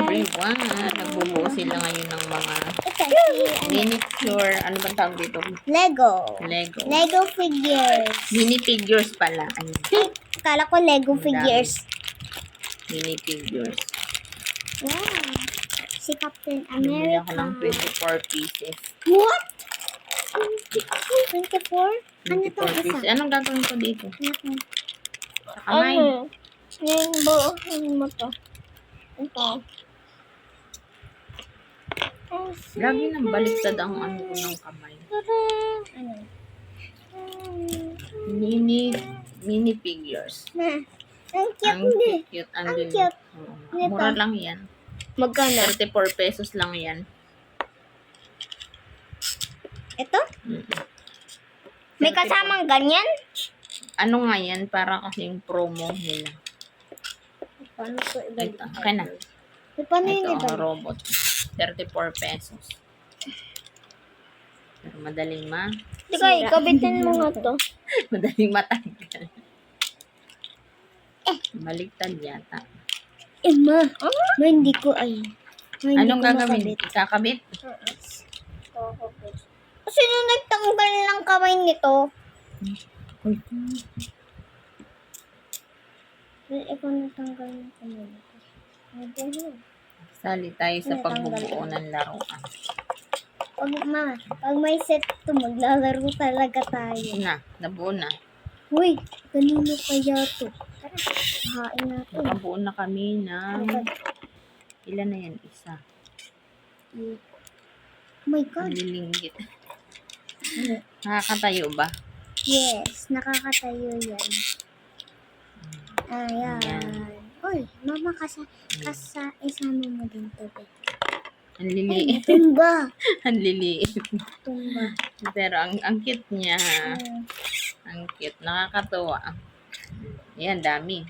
everyone. Nagbubuo sila ngayon ng mga Ito, si miniature, ano ba tawag dito? Lego. Lego. Lego figures. Mini figures pala. Ayun. Kala ko Lego Ang dami. figures. Mini figures. Wow. Si Captain Bumili ako America. ng 24 pieces. What? 24? Ano 24 to pieces. isa? Anong gagawin ko dito? Ano? Sa kamay. Yung buuhin mo to. Ito. Lagi nang baliktad ang ano ko ng kamay. Ano? Mini figures. Na. Ang cute Ang hindi. cute. Ang Ang din. cute. Oo. Mura lang yan. Magkano? 34 pesos lang yan. Ito? Mm-mm. May kasamang ganyan? Ano nga yan? Para kasing promo nila. Paano ko ibalik? Ito. Okay na. Paano yun Ito ang ibalik? robot. 34 pesos. Pero madaling Teka, ikabitin mo nga to. madaling matanggal. Baliktad yata. Ma, hindi ko ay. Anong gagawin? Ikakabit? Sino nagtanggal ng kamay nito? Uy. Ikaw nagtanggal ng kamay nito. Sali tayo sa pagbubuo ng laruan. Pag may set to, maglalaro talaga tayo. Na, nabuo na. Uy, kanino kaya to? Tara, hain natin. Nakabuo na kami ng... Ilan na yan? Isa. Oh my God. Ang lilinggit. Nakakatayo ba? Yes, nakakatayo yan. Ayan. Ayan. Uy, mama, isama mo din to. Ang liliit. Tumba. Ang liliit. Tumba. Pero ang cute niya. Ang cute. Nakakatuwa. Ayan, dami.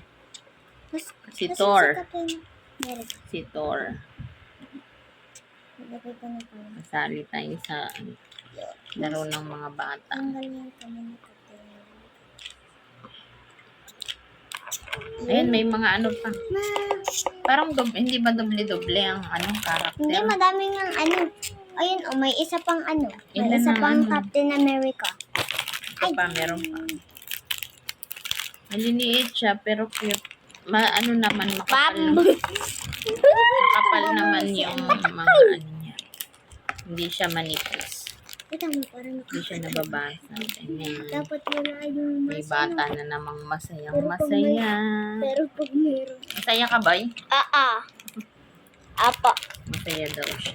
Si Thor. Si Thor. Kasali tayo sa laro ng mga bata. Ayan, may mga ano pa. Parang hindi ba doble-doble ang karakter? Hindi, madami nga ano. Ayun, may isa pang ano. May Ilan isa ang pang ano? Captain America. Ito pa, meron pa. Maliliit siya, pero cute. Ano naman, makapal. Makapal naman yung mga ano niya. Hindi siya manipis. Ito mo, parang Hindi siya nababasa. Ayan. dapat wala yung May mas bata na namang Pero masayang-masaya. Pero pag meron. Masaya ka ba? Apa. Masaya daw siya.